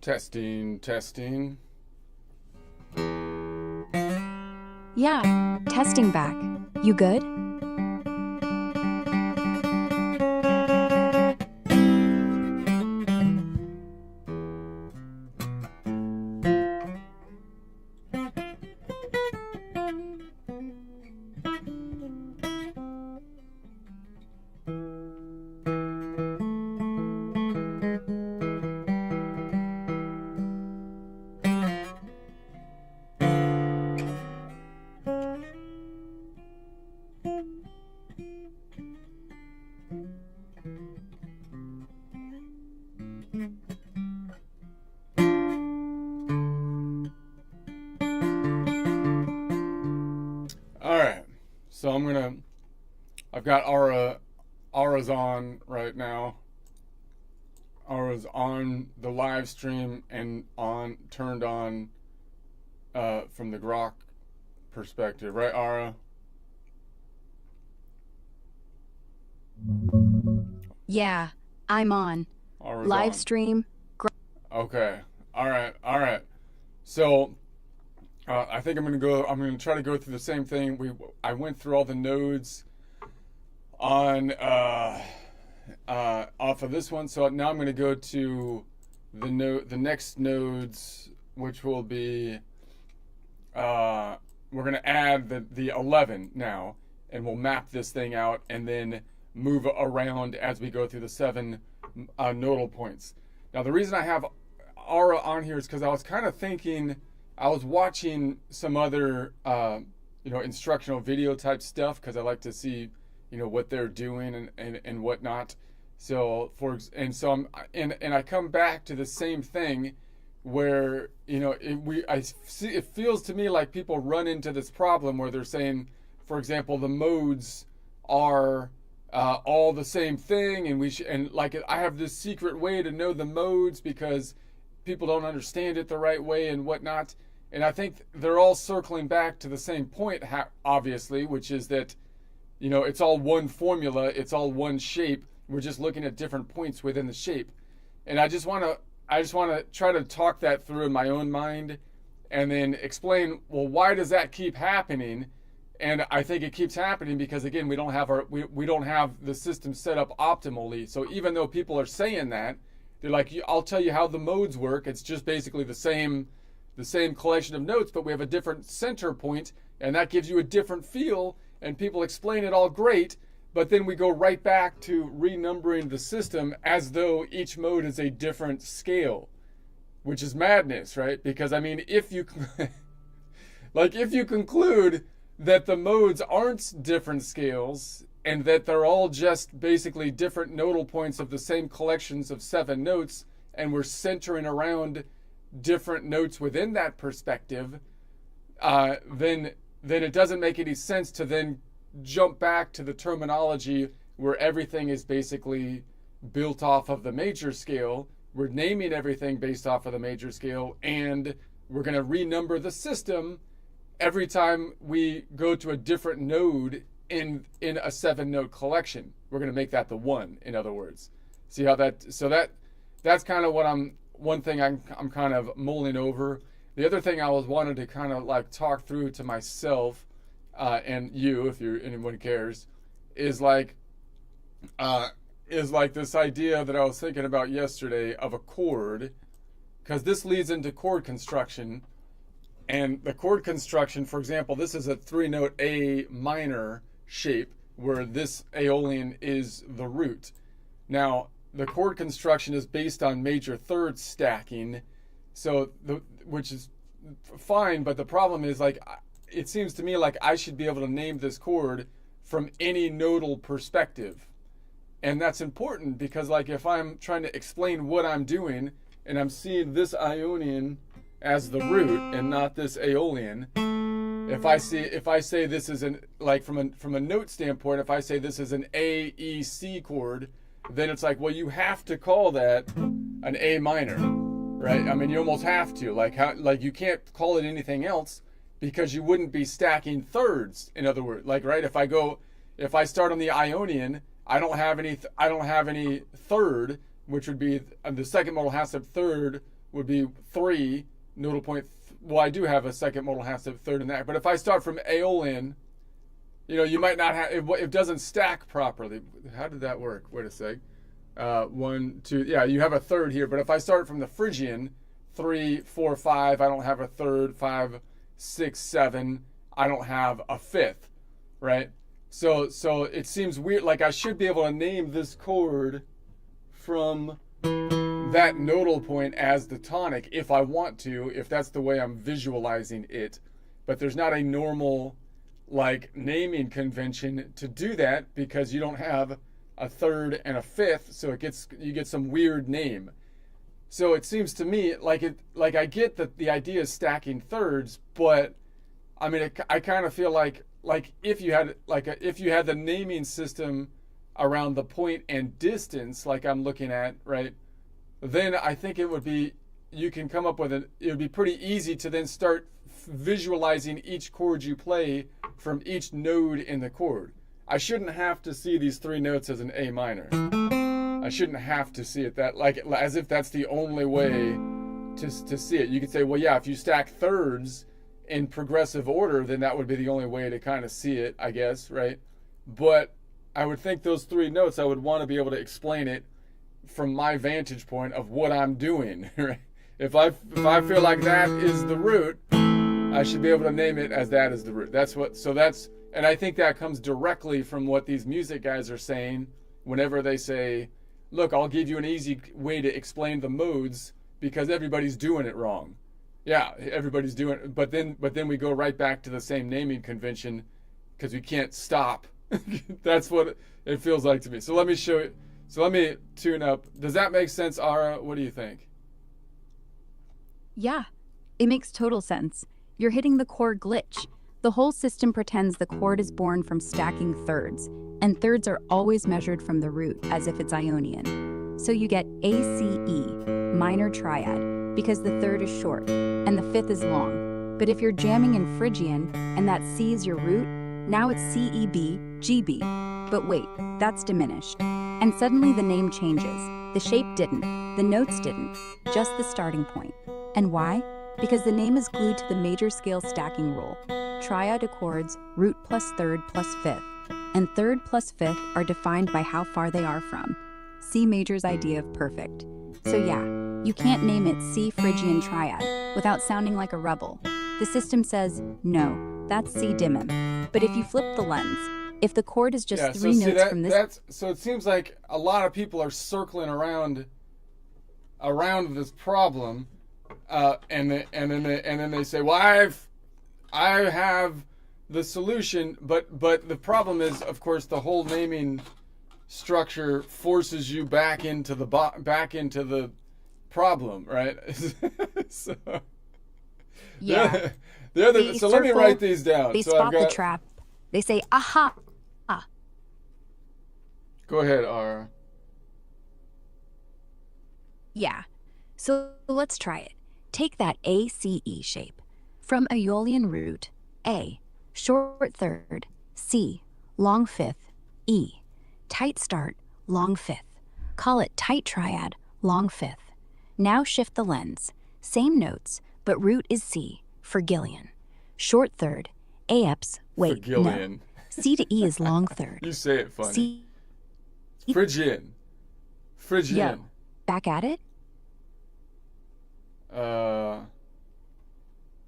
Testing, testing. Yeah, testing back. You good? All right. So I've got Aura's on right now. Aura's on the live stream and turned on from the Grok perspective, right, Aura? Yeah, I'm on. Aura's Live on. stream. Okay. All right. So I think I'm gonna try to go through the same thing. I went through all the nodes on off of this one. So now I'm gonna go to the next nodes, which will be we're gonna add the 11 now, and we'll map this thing out and then move around as we go through the 7 nodal points. Now the reason I have Aura on here is because I was kind of thinking, I was watching some other instructional video type stuff because I like to see what they're doing and whatnot. So I come back to the same thing where it feels to me like people run into this problem where they're saying, for example, the modes are all the same thing, and I have this secret way to know the modes because people don't understand it the right way and whatnot. And I think they're all circling back to the same point, obviously, which is that it's all one formula, it's all one shape. We're just looking at different points within the shape. And I just want to try to talk that through in my own mind and then explain, well, why does that keep happening? And I think it keeps happening because, again, we don't have the system set up optimally. So even though people are saying that, they're like, I'll tell you how the modes work. It's just basically the same collection of notes, but we have a different center point, and that gives you a different feel, and people explain it all great, but then we go right back to renumbering the system as though each mode is a different scale, which is madness, right? Because, I mean, if you conclude that the modes aren't different scales and that they're all just basically different nodal points of the same collections of 7 notes, and we're centering around different notes within that perspective, then it doesn't make any sense to then jump back to the terminology where everything is basically built off of the major scale. We're naming everything based off of the major scale, and we're going to renumber the system every time we go to a different node in a 7-node collection. We're going to make that the 1, in other words. See how that's kind of one thing I'm kind of mulling over. The other thing I wanted to kind of like talk through to myself and you, if anyone cares, is like this idea that I was thinking about yesterday of a chord, because this leads into chord construction. And the chord construction, for example, this is a 3-note A minor shape where this Aeolian is the root. Now, the chord construction is based on major third stacking, which is fine, but the problem is, like, it seems to me like I should be able to name this chord from any nodal perspective. And that's important because, like, if I'm trying to explain what I'm doing and I'm seeing this Ionian as the root and not this Aeolian, if I say this is from a note standpoint, if I say this is an A, E, C chord, then it's like, well, you have to call that an A minor, right? I mean, you almost have to. Like you can't call it anything else because you wouldn't be stacking thirds. In other words, like, right? If I start on the Ionian, I don't have any third, which would be the second modal has a third, would be 3 nodal point. Well, I do have a second modal half step, third, and that. But if I start from Aeolian, you might not have it doesn't stack properly. How did that work? Wait a sec. 1, 2. Yeah, you have a third here. But if I start from the Phrygian, 3, 4, 5, I don't have a third. 5, 6, 7, I don't have a fifth, right? So it seems weird. Like I should be able to name this chord from that nodal point as the tonic if I want to, if that's the way I'm visualizing it. But there's not a normal naming convention to do that because you don't have a third and a fifth, so you get some weird name. So it seems to me like I get that the idea is stacking thirds, but I mean I kind of feel like if you had the naming system around the point and distance like I'm looking at, right? Then I think it would be pretty easy to then start visualizing each chord you play from each node in the chord. I shouldn't have to see these 3 notes as an A minor. I shouldn't have to see it as if that's the only way to see it. You could say, well, yeah, if you stack thirds in progressive order, then that would be the only way to kind of see it, I guess, right? But I would think those 3 notes, I would want to be able to explain it from my vantage point of what I'm doing, right? If I feel like that is the root, I should be able to name it as that is the root. And I think that comes directly from what these music guys are saying whenever they say, look, I'll give you an easy way to explain the modes because everybody's doing it wrong. Yeah, everybody's doing it, but then we go right back to the same naming convention because we can't stop. That's what it feels like to me. So let me show you. So let me tune up. Does that make sense, Ara? What do you think? Yeah, it makes total sense. You're hitting the chord glitch. The whole system pretends the chord is born from stacking thirds, and thirds are always measured from the root as if it's Ionian. So you get ACE, minor triad, because the third is short and the fifth is long. But if you're jamming in Phrygian and that C is your root, now it's CEB, GB. But wait, that's diminished. And suddenly the name changes. The shape didn't, the notes didn't, just the starting point. And why? Because the name is glued to the major scale stacking rule. Triad accords, root plus third plus fifth, and third plus fifth are defined by how far they are from C major's idea of perfect. So yeah, you can't name it C Phrygian triad without sounding like a rebel. The system says, no, that's C dimmim. But if you flip the lens, if the chord is just 3 notes from this... So it seems like a lot of people are circling around this problem, and then they say, well, I have the solution, but the problem is, of course, the whole naming structure forces you back into the problem, right? So, yeah. So let me write these down. They spot the trap. They say, aha. Go ahead, Ara. Yeah. So let's try it. Take that ACE shape. From Aeolian root, A, short third, C, long fifth, E, tight start, long fifth. Call it tight triad, long fifth. Now shift the lens. Same notes, but root is C, Phrygian. Short third, AEPS, wait, Phrygian. No. C to E is long third. You say it funny. C. Phrygian. Yo, back at it?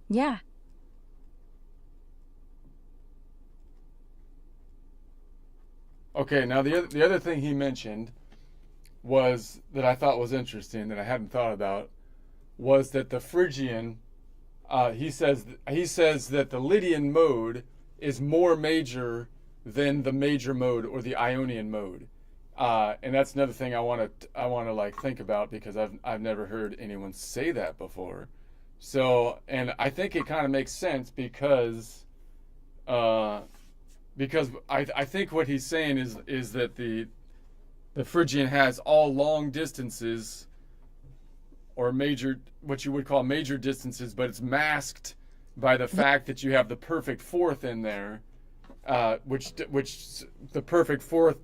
Yeah. Okay, now the other thing he mentioned was that I thought was interesting that I hadn't thought about was that the Phrygian, he says that the Lydian mode is more major than the major mode or the Ionian mode, and that's another thing I want to like think about because I've never heard anyone say that before. So, and I think it kind of makes sense because I think what he's saying is that the Phrygian has all long distances or major, what you would call major distances, but it's masked by the fact that you have the perfect fourth in there, which the perfect fourth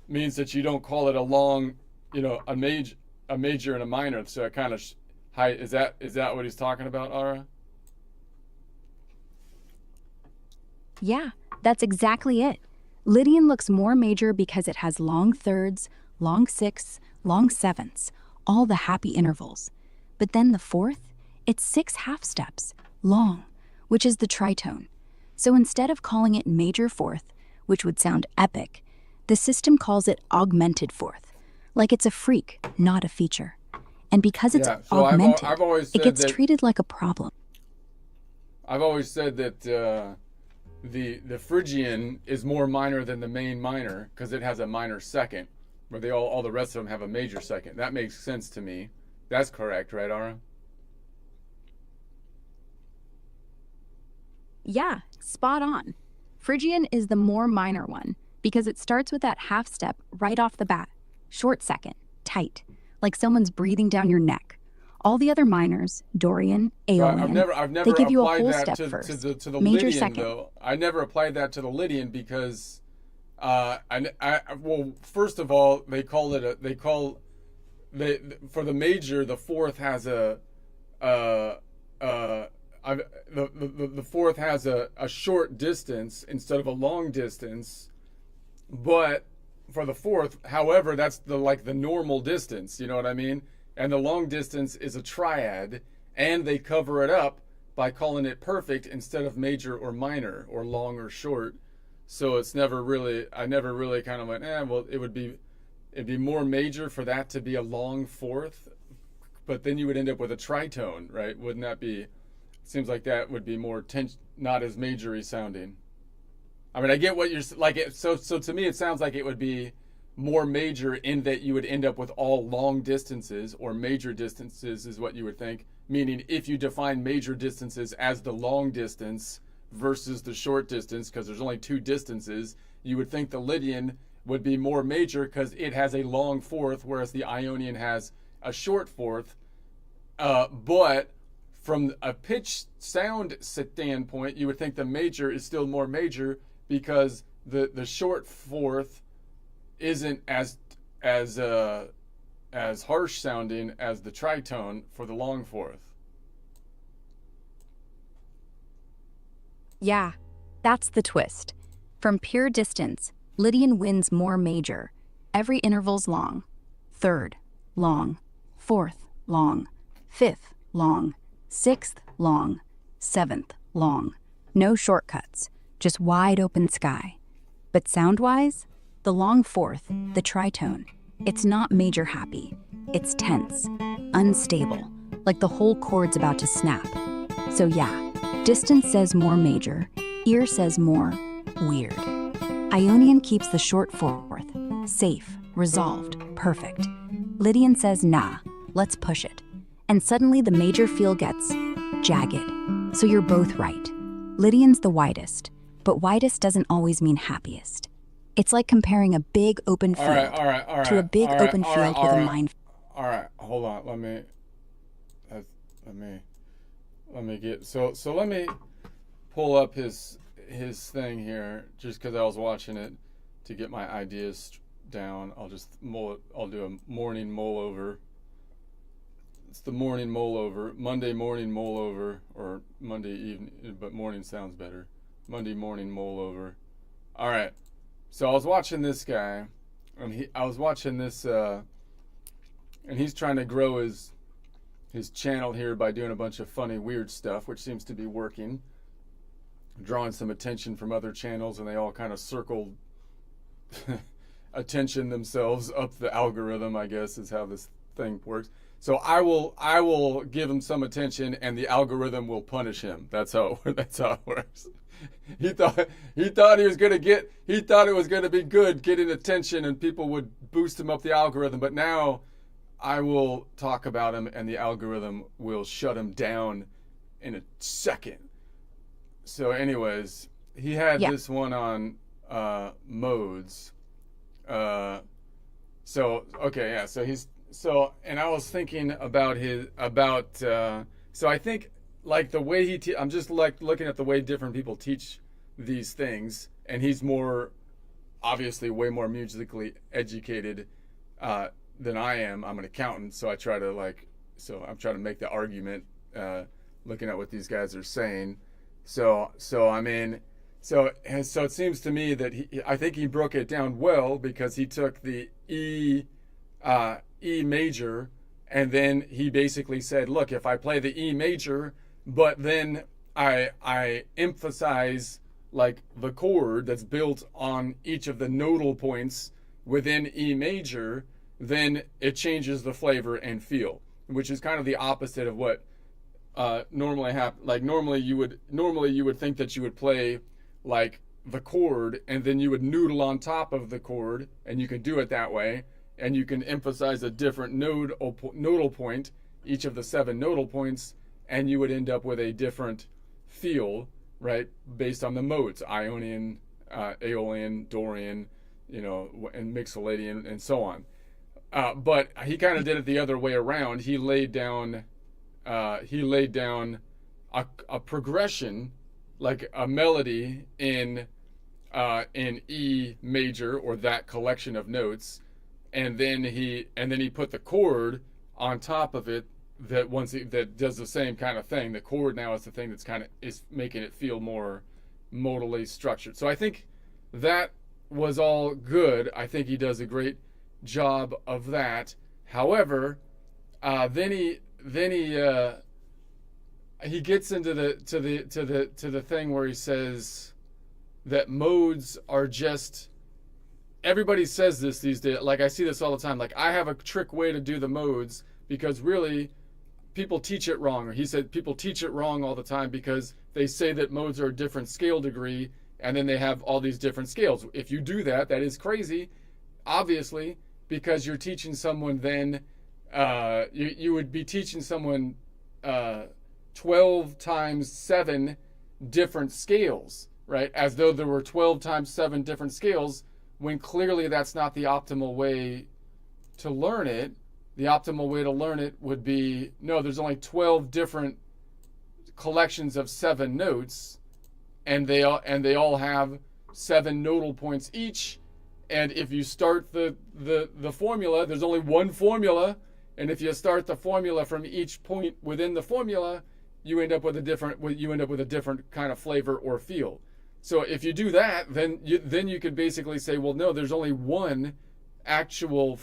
means that you don't call it a long, a major and a minor. So it kind of Hi, is that what he's talking about, Ara? Yeah, that's exactly it. Lydian looks more major because it has long thirds, long sixths, long sevenths, all the happy intervals. But then the fourth, it's 6 half steps, long, which is the tritone. So instead of calling it major fourth, which would sound epic, the system calls it augmented fourth, like it's a freak, not a feature. And because it's Yeah. So augmented, I've always it said gets that treated like a problem. The Phrygian is more minor than the main minor because it has a minor second, where they all the rest of them have a major second. That makes sense to me. That's correct, right, Ara? Yeah, spot on. Phrygian is the more minor one because it starts with that half step right off the bat. Short second, tight, like someone's breathing down your neck. All the other minors, Dorian, So Aeolian, I've they never give you a applied whole that step to first. the Major Lydian second. though. I never applied that to the Lydian because well, first of all, they for the major, the fourth has uh uh the fourth has a short distance instead of a long distance, but for the fourth, however, that's the normal distance, you know what I mean? And the long distance is a triad, and they cover it up by calling it perfect instead of major or minor or long or short. So it's never really, I never really kind of went, well, it'd be more major for that to be a long fourth, but then you would end up with a tritone, right? Wouldn't that be? Seems like that would be more not as majory sounding. I mean, I get what you're like. So to me, it sounds like it would be more major in that you would end up with all long distances, or major distances is what you would think. Meaning, if you define major distances as the long distance versus the short distance, because there's only two distances, you would think the Lydian would be more major because it has a long fourth, whereas the Ionian has a short fourth. But from a pitch sound standpoint, you would think the major is still more major because the short fourth isn't as harsh sounding as the tritone for the long fourth. Yeah, that's the twist. From pure distance, Lydian wins more major. Every interval's long. Third, long. Fourth, long. Fifth, long. Sixth, long. Seventh, long. No shortcuts, just wide open sky. But sound-wise, the long fourth, the tritone, it's not major happy. It's tense, unstable, like the whole chord's about to snap. So yeah, distance says more major, ear says more weird. Ionian keeps the short fourth, safe, resolved, perfect. Lydian says nah, let's push it. And suddenly the major feel gets jagged. So you're both right. Lydian's the widest, but widest doesn't always mean happiest. It's like comparing a big open field All right. to a big open field with a mine. All right, hold on. Let me get let me pull up his thing here just because I was watching it to get my ideas down. I'll just mull it. I'll do a morning mull over. It's the morning mull over, Monday morning mull over, or Monday evening, but morning sounds better. Monday morning mull over. All right. So I was watching this guy, and I was watching this, and he's trying to grow his channel here by doing a bunch of funny, weird stuff, which seems to be working, drawing some attention from other channels, and they all kind of circled attention themselves up the algorithm, I guess, is how this thing works. So I will give him some attention, and the algorithm will punish him. That's how it works. He thought it was gonna be good getting attention, and people would boost him up the algorithm. But now I will talk about him, and the algorithm will shut him down in a second. So, anyways, he had this one on modes. And I was thinking about so I think like the way I'm just like looking at the way different people teach these things, and he's obviously way more musically educated than I am. I'm an accountant, so I try to like so I'm trying to make the argument, looking at what these guys are saying. So I mean, so it seems to me that I think he broke it down well, because he took the E major, and then he basically said, look, if I play the E major, but then I emphasize like the chord that's built on each of the nodal points within E major, then it changes the flavor and feel, which is kind of the opposite of what normally happen. Like normally you would think that you would play like the chord, and then you would noodle on top of the chord, and you can do it that way, and you can emphasize a different nodal point, each of the 7 nodal points, and you would end up with a different feel, right, based on the modes: Ionian, Aeolian, Dorian, and Mixolydian, and so on. But he kind of did it the other way around. He laid down a progression, like a melody in E major, or that collection of notes, and then he put the chord on top of it. That does the same kind of thing. The chord now is the thing that's kind of is making it feel more modally structured. So I think that was all good. I think he does a great job of that. However, then he gets into the thing where he says that modes are just, everybody says this these days. Like, I see this all the time. Like, I have a trick way to do the modes, because really people teach it wrong. Or he said people teach it wrong all the time, because they say that modes are a different scale degree, and then they have all these different scales. If you do that, that is crazy, obviously, because you're teaching someone then, you would be teaching someone 12 times 7 different scales, right? As though there were 12 times 7 different scales, when clearly that's not the optimal way to learn it. The optimal way to learn it would be, no, there's only 12 different collections of 7 notes, and they all have 7 nodal points each. And if you start the formula, there's only one formula, and if you start the formula from each point within the formula, you end up with a different kind of flavor or feel. So if you do that, then you could basically say, well, no, there's only one actual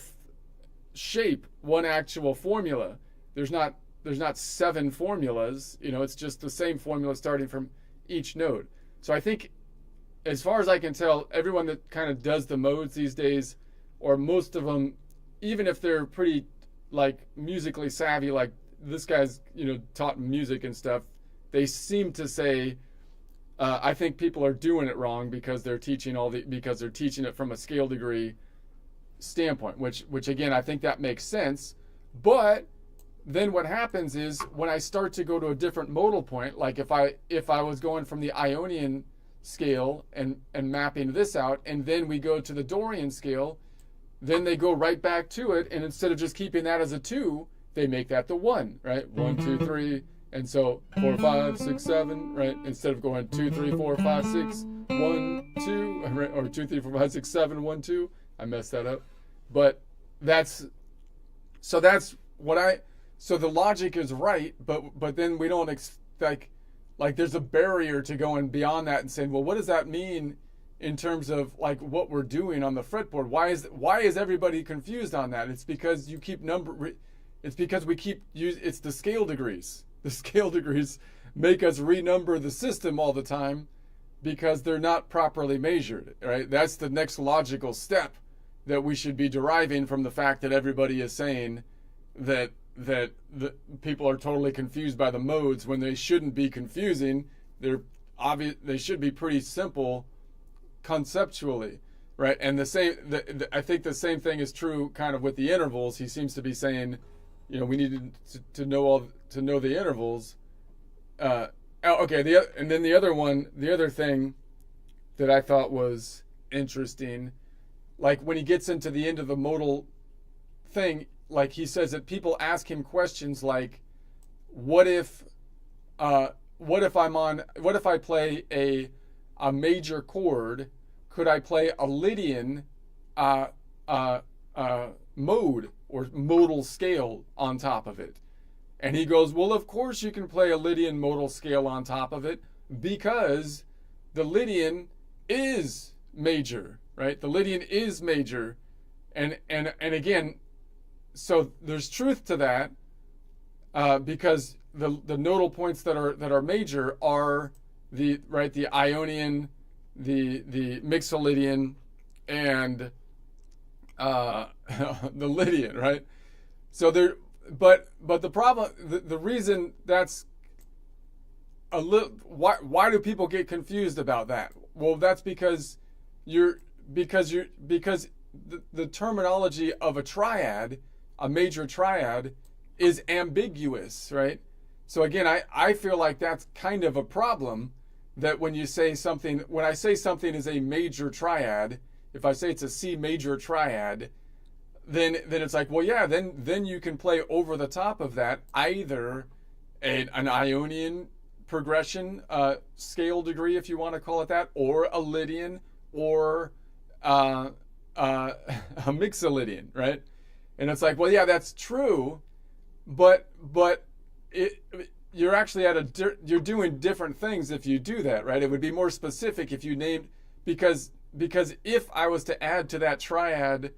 shape, one actual formula. There's not 7 formulas. It's just the same formula starting from each node. So I think, as far as I can tell, everyone that kind of does the modes these days, or most of them, even if they're pretty like musically savvy, like this guy's taught music and stuff, they seem to say, I think people are doing it wrong, because they're teaching it from a scale degree standpoint, which again, I think that makes sense. But then what happens is, when I start to go to a different modal point, like if I was going from the Ionian scale and mapping this out, and then we go to the Dorian scale, then they go right back to it, and instead of just keeping that as a 2, they make that the 1, right? 1, 2, 3, and so 4, 5, 6, 7, right? Instead of going 2, 3, 4, 5, 6, 1, 2, right? Or 2, 3, 4, 5, 6, 7, 1, 2. I messed that up, but that's what so the logic is right, but then we don't like there's a barrier to going beyond that and saying, well, what does that mean in terms of like what we're doing on the fretboard? Why is everybody confused on that? It's because you keep it's because we keep it's the scale degrees. The scale degrees make us renumber the system all the time, because they're not properly measured, right? That's the next logical step that we should be deriving from the fact that everybody is saying that the people are totally confused by the modes, when they shouldn't be confusing. They should be pretty simple conceptually, right? And I think the same thing is true kind of with the intervals. He seems to be saying, we need to know the intervals. Okay, and then the other thing that I thought was interesting, like when he gets into the end of the modal thing, like he says that people ask him questions like, what if I play a major chord, could I play a Lydian mode or modal scale on top of it? And he goes, well, of course you can play a Lydian modal scale on top of it because the Lydian is major, right? The Lydian is major. And again, so there's truth to that because the nodal points that are major are the Ionian, the Mixolydian, and the Lydian, right? So there, but the problem, the reason that's a little, why do people get confused about that? Well, that's because the terminology of a triad, a major triad, is ambiguous, right? So again, I feel like that's kind of a problem, that when you say something, when I say something is a major triad, if I say it's a C major triad, then it's like, well, yeah, then you can play over the top of that either an Ionian progression scale degree, if you want to call it that, or a Lydian, or a Mixolydian, right? And it's like, well, yeah, that's true, but you're actually you're doing different things if you do that, right? It would be more specific if you named, because if I was to add to that triad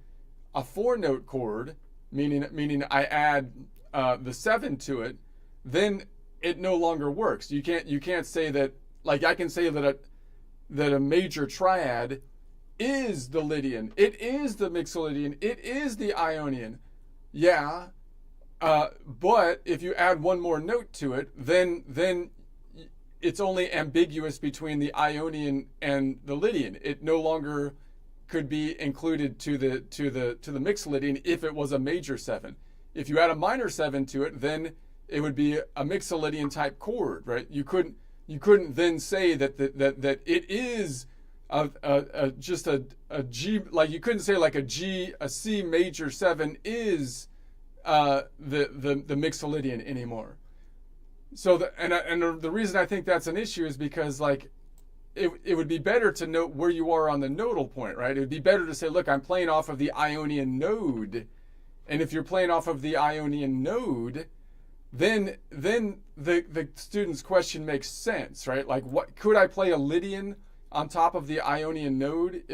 a 4-note chord, meaning I add the 7 to it, then it no longer works. You can't say that, like I can say that a major triad is the Lydian, it is the Mixolydian, it is the Ionian. Yeah, but if you add one more note to it, then it's only ambiguous between the Ionian and the Lydian. It no longer could be included to the Mixolydian if it was a major 7. If you add a minor 7 to it, then it would be a Mixolydian type chord, right? You couldn't then say that it is just a G, like you couldn't say like a C major 7 is the Mixolydian anymore. So the reason I think that's an issue is because like it would be better to note where you are on the nodal point, right? It would be better to say, look, I'm playing off of the Ionian node, and if you're playing off of the Ionian node, then the student's question makes sense, right? Like, what could I play a Lydian on top of the Ionian node?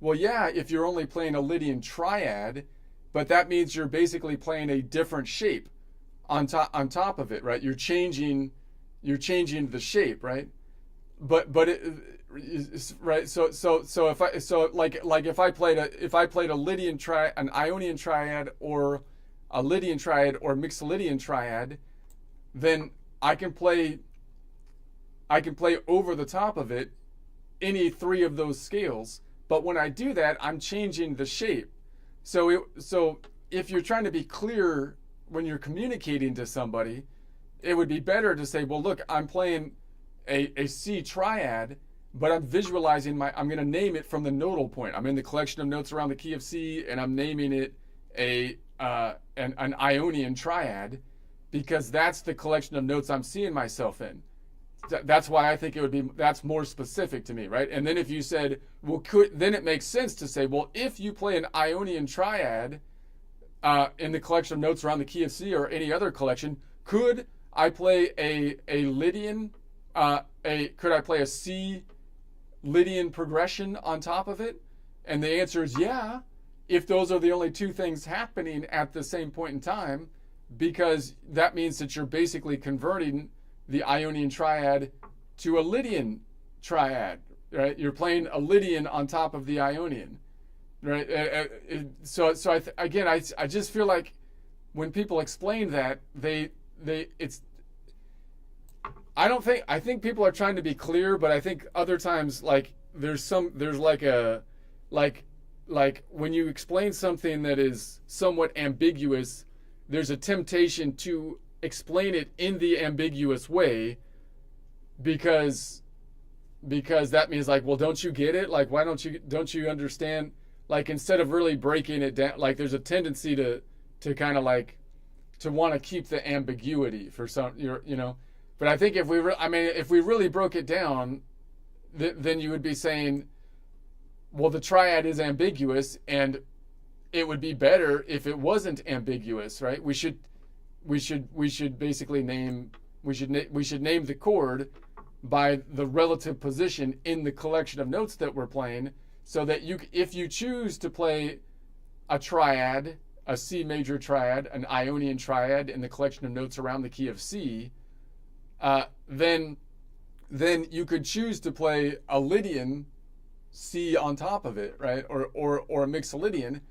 Well, yeah, if you're only playing a Lydian triad, but that means you're basically playing a different shape on top of it, right? You're changing the shape, right? But right. So if I played a Lydian triad, an Ionian triad, or a Lydian triad, or Mixolydian triad, then I can play over the top of it any 3 of those scales. But when I do that, I'm changing the shape. So if you're trying to be clear when you're communicating to somebody, it would be better to say, well, look, I'm playing a C triad, but I'm visualizing I'm going to name it from the nodal point. I'm in the collection of notes around the key of C, and I'm naming it an Ionian triad, because that's the collection of notes I'm seeing myself in. That's why I think that's more specific to me, right? And then if you said, well, then it makes sense to say, well, if you play an Ionian triad in the collection of notes around the key of C or any other collection, could I play a Lydian? Could I play a C Lydian progression on top of it? And the answer is yeah, if those are the only 2 things happening at the same point in time, because that means that you're basically converting the Ionian triad to a Lydian triad, right? You're playing a Lydian on top of the Ionian, right? I just feel like when people explain that, I think people are trying to be clear, but I think other times, like there's when you explain something that is somewhat ambiguous, there's a temptation to explain it in the ambiguous way, because that means like, well, don't you get it? Like, why don't you understand? Like, instead of really breaking it down, like there's a tendency to kind of like to want to keep the ambiguity for some, But I think if we really broke it down, then you would be saying, well, the triad is ambiguous, and it would be better if it wasn't ambiguous, right? we should basically name we should name the chord by the relative position in the collection of notes that we're playing, so that if you choose to play a triad, a C major triad, an Ionian triad in the collection of notes around the key of C, then you could choose to play a Lydian C on top of it, right? Or a Mixolydian.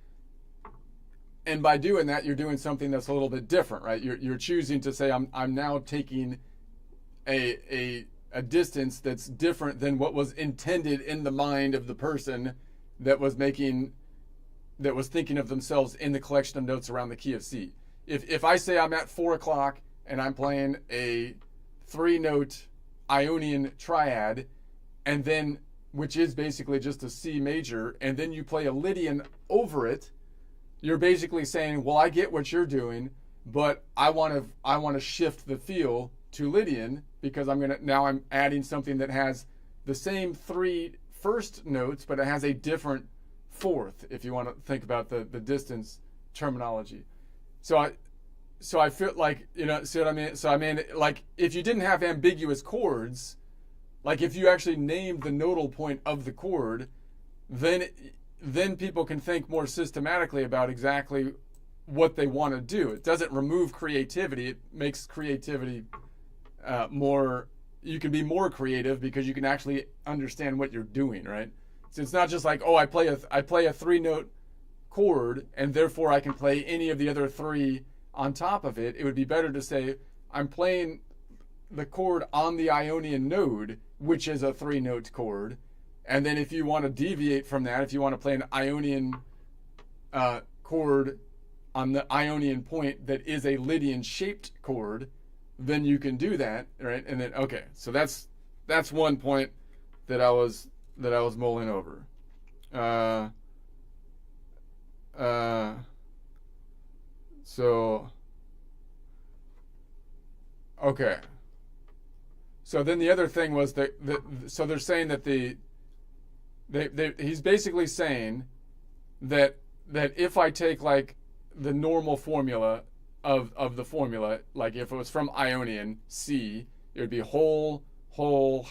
And by doing that, you're doing something that's a little bit different, right? You're choosing to say, I'm now taking a distance that's different than what was intended in the mind of the person that was thinking of themselves in the collection of notes around the key of C. If I say I'm at 4 o'clock and I'm playing a 3-note Ionian triad, and then, which is basically just a C major, and then you play a Lydian over it, you're basically saying, well, I get what you're doing, but I want to shift the feel to Lydian, because I'm adding something that has the same 3 first notes, but it has a different fourth, if you want to think about the distance terminology. So I feel like, see what I mean? So I mean, like, if you didn't have ambiguous chords, like if you actually named the nodal point of the chord, then people can think more systematically about exactly what they want to do. It doesn't remove creativity. It makes creativity more, you can be more creative because you can actually understand what you're doing, right? So it's not just like, oh, I play a 3-note chord and therefore I can play any of the other 3 on top of it. It would be better to say, I'm playing the chord on the Ionian node, which is a 3-note chord. And then if you want to deviate from that, if you want to play an Ionian chord on the Ionian point that is a Lydian shaped chord, then you can do that, right? And then, okay, so that's one point that I was mulling over. So okay. So then the other thing was so they're saying that he's basically saying that if I take like the normal formula of the formula, like if it was from Ionian C, it would be whole,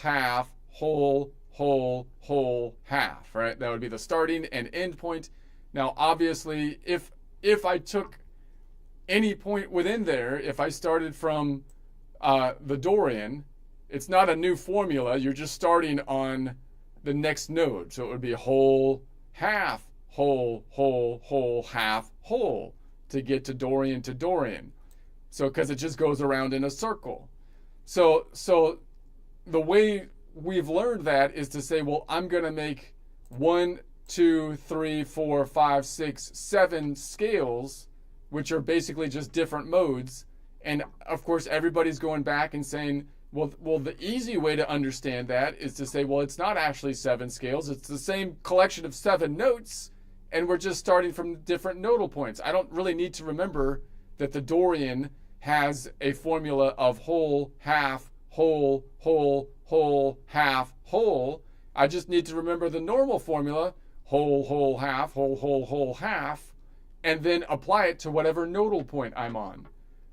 half, whole, half, right? That would be the starting and end point. Now, obviously, if I took any point within there, if I started from the Dorian, it's not a new formula. You're just starting on the next node. So it would be whole, half, whole, half, whole to get to Dorian to Dorian. So because it just goes around in a circle. So the way we've learned that is to say, well, I'm going to make 1, 2, 3, 4, 5, 6, 7 scales, which are basically just different modes. And of course, everybody's going back and saying, well, the easy way to understand that is to say, well, it's not actually 7 scales. It's the same collection of 7 notes, and we're just starting from different nodal points. I don't really need to remember that the Dorian has a formula of whole, half, whole, half, whole. I just need to remember the normal formula, whole, half, whole, half, and then apply it to whatever nodal point I'm on.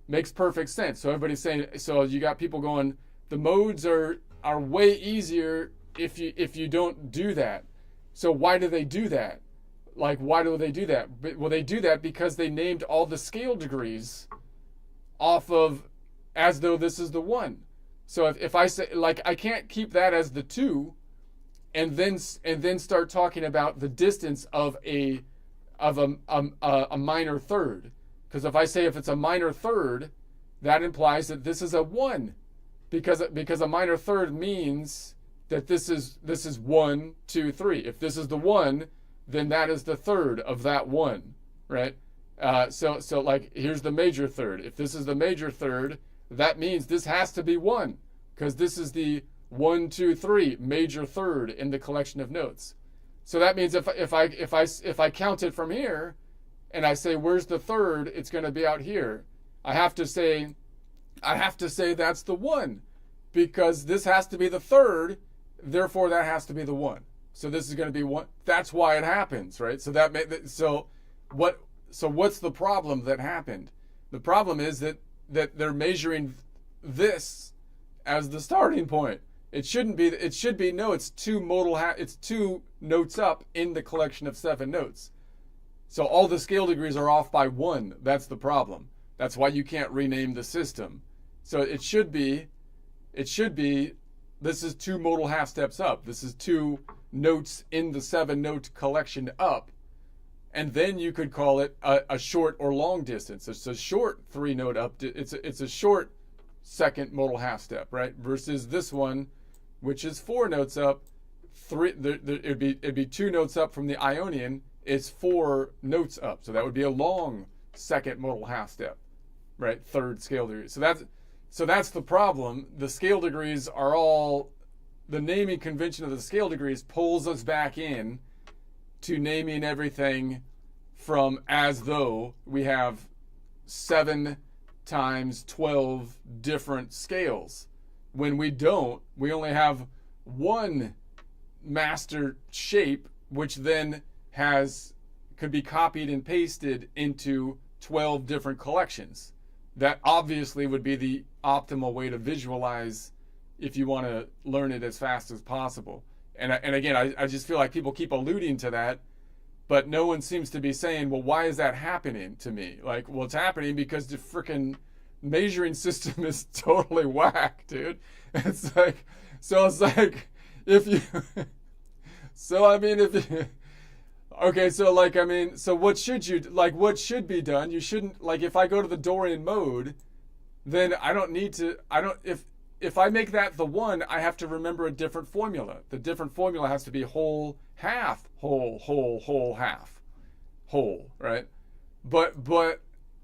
Makes perfect sense. So everybody's saying, so you got people going, the modes are way easier if you don't do that. So why do they do that? Like, why do they do that? Well, they do that because they named all the scale degrees off of as though this is the 1. So if I say, like, I can't keep that as the 2 and then start talking about the distance of a minor third. Because if I say if it's a minor third, that implies that this is a 1, because a minor third means that this is 1, 2, 3. If this is the 1, then that is the third of that 1, right? So like, here's the major third. If this is the major third, that means this has to be 1, because this is the 1, 2, 3 major third in the collection of notes. So that means if I count it from here, and I say, where's the third? It's going to be out here. I have to say that's the 1, because this has to be the third. Therefore, that has to be the 1. So this is going to be 1. That's why it happens, right? So what's the problem that happened? The problem is that that they're measuring this as the starting point. It shouldn't be. It should be no. It's two modal. It's two notes up in the collection of 7 notes. So all the scale degrees are off by 1. That's the problem. That's why you can't rename the system. So it should be. This is 2 modal half steps up. This is 2 notes in the 7 note collection up. And then you could call it a short or long distance. It's a short 3 note up. It's a short second modal half step, right? Versus this one, which is 4 notes up. It'd be 2 notes up from the Ionian. It's 4 notes up, so that would be a long second modal half step, right? 3rd scale degree. So that's the problem. The scale degrees are all, the naming convention of the scale degrees pulls us back in to naming everything from as though we have 7 times 12 different scales. When we don't, we only have one master shape, which then could be copied and pasted into 12 different collections. That obviously would be the optimal way to visualize if you want to learn it as fast as possible. And again, I just feel like people keep alluding to that, but no one seems to be saying, well, why is that happening to me? Like, well, it's happening because the freaking measuring system is totally whack, dude. It's like, if you, okay, so what should be done? You shouldn't, like, if I go to the Dorian mode, then if I make that the 1, I have to remember a different formula. The different formula has to be whole, half, whole, half, whole, right? But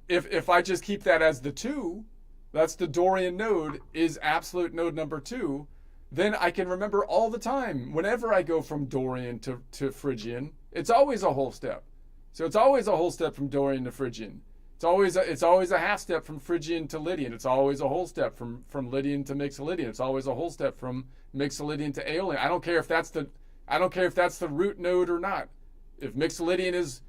if I just keep that as the 2, that's the Dorian node is absolute node number 2, then I can remember all the time, whenever I go from Dorian to Phrygian, it's always a whole step. So it's always a whole step from Dorian to Phrygian. It's always a half step from Phrygian to Lydian. It's always a whole step from Lydian to Mixolydian. It's always a whole step from Mixolydian to Aeolian. I don't care if that's the root node or not. If Mixolydian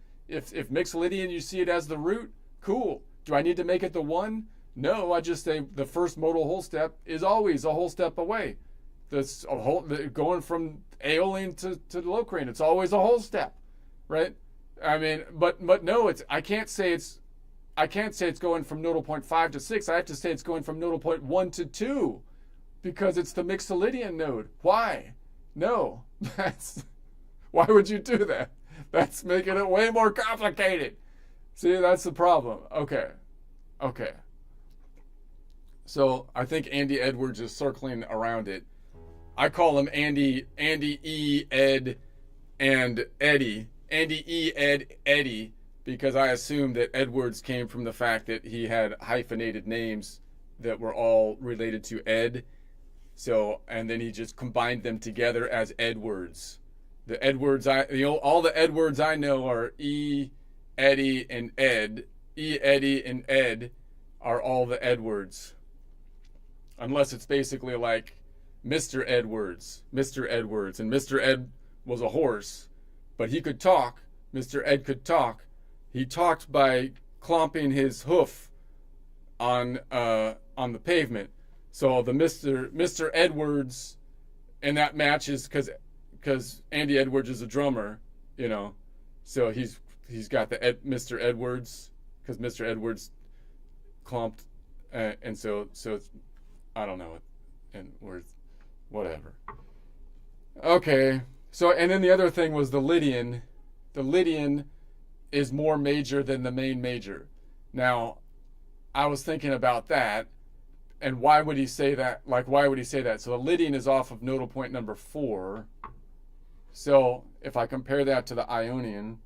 you see it as the root, cool. Do I need to make it the 1? No, I just say the first modal whole step is always a whole step away. Going from Aeolian to Locrian, it's always a whole step, right? I mean, but no, I can't say it's going from nodal point 5 to 6. I have to say it's going from nodal point 1 to 2 because it's the Mixolydian node. Why? No, why would you do that? That's making it way more complicated. See, that's the problem. Okay. So I think Andy Edwards is circling around it. I call him Andy E, Ed, and Eddie. Andy E, Ed, Eddie, because I assume that Edwards came from the fact that he had hyphenated names that were all related to Ed. So, and then he just combined them together as Edwards. The Edwards, all the Edwards I know are E, Eddie, and Ed. E, Eddie, and Ed are all the Edwards. Unless it's basically like Mr. Edwards, and Mr. Ed was a horse, but he could talk. Mr. Ed could talk. He talked by clomping his hoof on the pavement. So the Mr. Edwards, and that matches because Andy Edwards is a drummer, so he's got the Mr. Edwards because Mr. Edwards clomped, and so it's, I don't know, and words. Whatever. Okay. So, and then the other thing was the Lydian. The Lydian is more major than the main major. Now, I was thinking about that, and why would he say that? Like, why would he say that? So the Lydian is off of nodal point number 4. So if I compare that to the Ionian.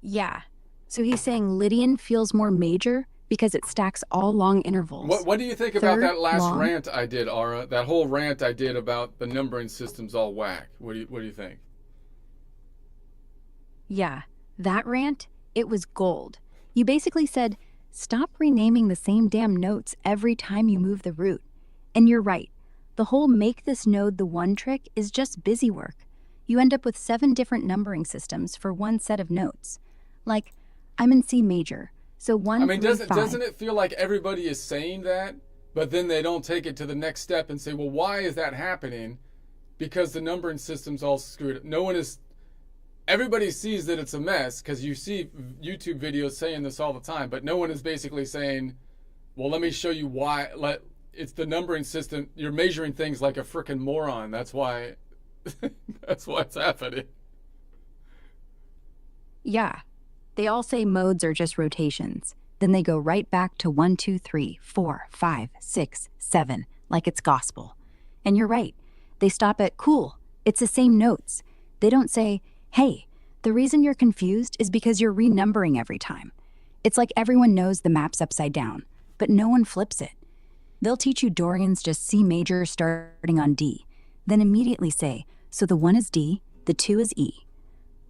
Yeah. So he's saying Lydian feels more major because it stacks all long intervals. What do you think about that last long. rant I did, Ara? That whole rant I did about the numbering system's all whack. What do you think? Yeah, that rant, it was gold. You basically said, stop renaming the same damn notes every time you move the root. And you're right. The whole make this node the 1 trick is just busy work. You end up with 7 different numbering systems for one set of notes. Like, I'm in C major, So I mean, 135. doesn't it feel like everybody is saying that, but then they don't take it to the next step and say, well, why is that happening? Because the numbering system's all screwed up. No one is. Everybody sees that it's a mess because you see YouTube videos saying this all the time, but no one is basically saying, well, let me show you why. It's the numbering system. You're measuring things like a frickin' moron. That's why. That's why it's happening. Yeah. They all say modes are just rotations. Then they go right back to 1, 2, 3, 4, 5, 6, 7, like it's gospel. And you're right. They stop at cool. It's the same notes. They don't say, hey, the reason you're confused is because you're renumbering every time. It's like everyone knows the map's upside down, but no one flips it. They'll teach you Dorian's just C major starting on D, then immediately say, so the 1 is D, the 2 is E.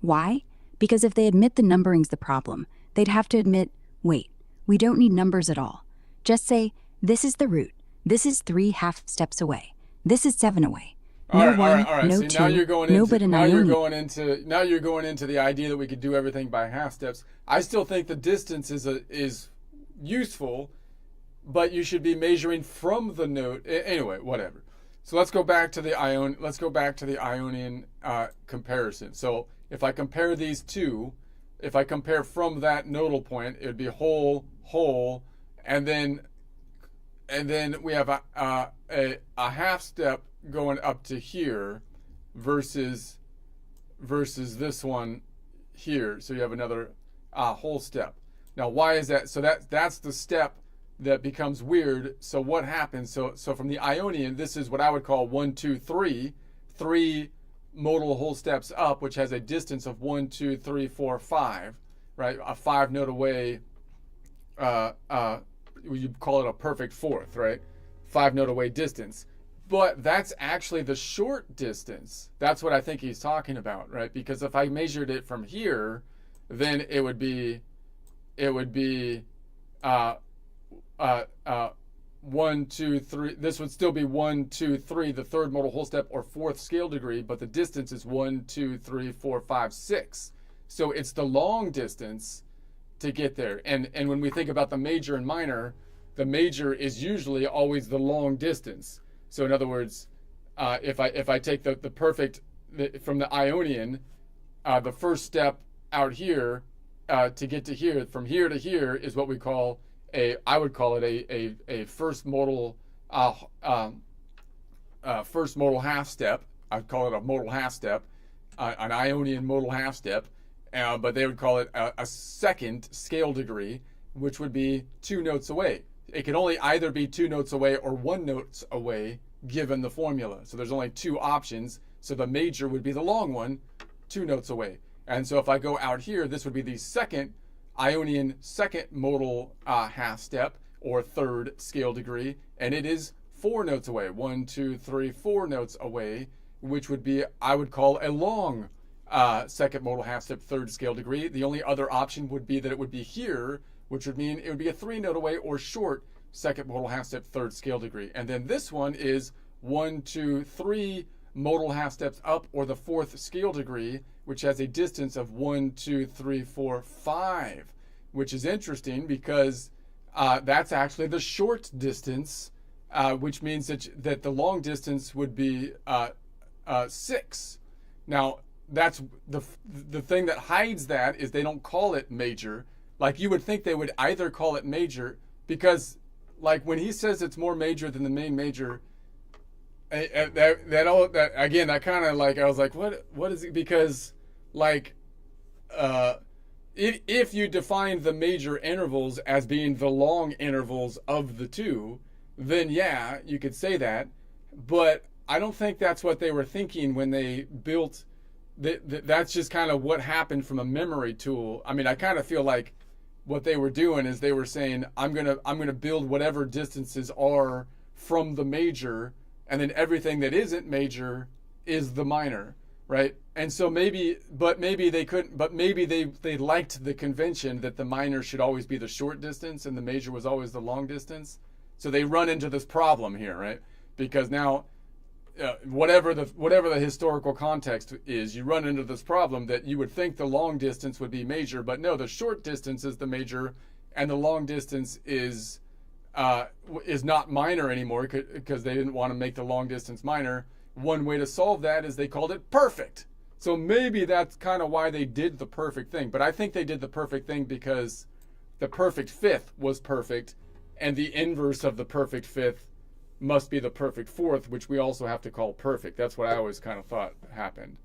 Why? Because if they admit the numbering's the problem, they'd have to admit, wait, we don't need numbers at all. Just say, this is the root. This is 3 half steps away. This is 7 away. No All 1, right. no See, 2, now you're going no into but an now you're ionian. going into the idea that we could do everything by half steps. I still think the distance is useful, but you should be measuring from the note. Anyway, whatever. So let's go back to the Ionian comparison. So if I compare these two, if I compare from that nodal point, it would be whole, and then we have a half step going up to here versus this one here. So you have another whole step. Now, why is that? So that's the step that becomes weird. So what happens? So from the Ionian, this is what I would call 1, 2, 3, 3 modal whole steps up, which has a distance of 1, 2, 3, 4, 5, right? A 5 note away. You call it a perfect fourth, right? 5 note away distance. But that's actually the short distance. That's what I think he's talking about, right? Because if I measured it from here, then it would be 1, 2, 3. This would still be 1, 2, 3, the third modal whole step or fourth scale degree, but the distance is 1, 2, 3, 4, 5, 6. So it's the long distance to get there. And when we think about the major and minor, the major is usually always the long distance. So in other words, if I take the perfect from the Ionian, the first step out here to get to here, from here to here, is what we call I would call it a first modal half step. I'd call it a modal half step, an Ionian modal half step, but they would call it a second scale degree, which would be 2 notes away. It can only either be 2 notes away or 1 note away given the formula. So there's only 2 options. So the major would be the long one, 2 notes away. And so if I go out here, this would be the second Ionian second modal half step or third scale degree, and it is 4 notes away, 1, 2, 3, 4 notes away, which would be, I would call, a long second modal half step third scale degree. The only other option would be that it would be here, which would mean it would be a 3 note away or short second modal half step third scale degree. And then this one is 1, 2, 3 modal half steps up, or the fourth scale degree, which has a distance of 1, 2, 3, 4, 5, which is interesting because that's actually the short distance, which means that the long distance would be 6. Now, that's the thing that hides that is they don't call it major. Like, you would think they would either call it major, because like when he says it's more major than the main major, that again, that kind of, like, I was like, what is it? Because like if you define the major intervals as being the long intervals of the two, then yeah, you could say that. But I don't think that's what they were thinking when they built. That's just kind of what happened from a memory tool. I mean, I kind of feel like what they were doing is they were saying, I'm gonna build whatever distances are from the major, and then everything that isn't major is the minor, right? And so maybe they couldn't, but maybe they liked the convention that the minor should always be the short distance and the major was always the long distance. So they run into this problem here, right? Because now, whatever the historical context is, you run into this problem that you would think the long distance would be major, but no, the short distance is the major, and the long distance is not minor anymore because they didn't want to make the long distance minor. One way to solve that is they called it perfect. So maybe that's kind of why they did the perfect thing. But I think they did the perfect thing because the perfect fifth was perfect, and the inverse of the perfect fifth must be the perfect fourth, which we also have to call perfect. That's what I always kind of thought happened.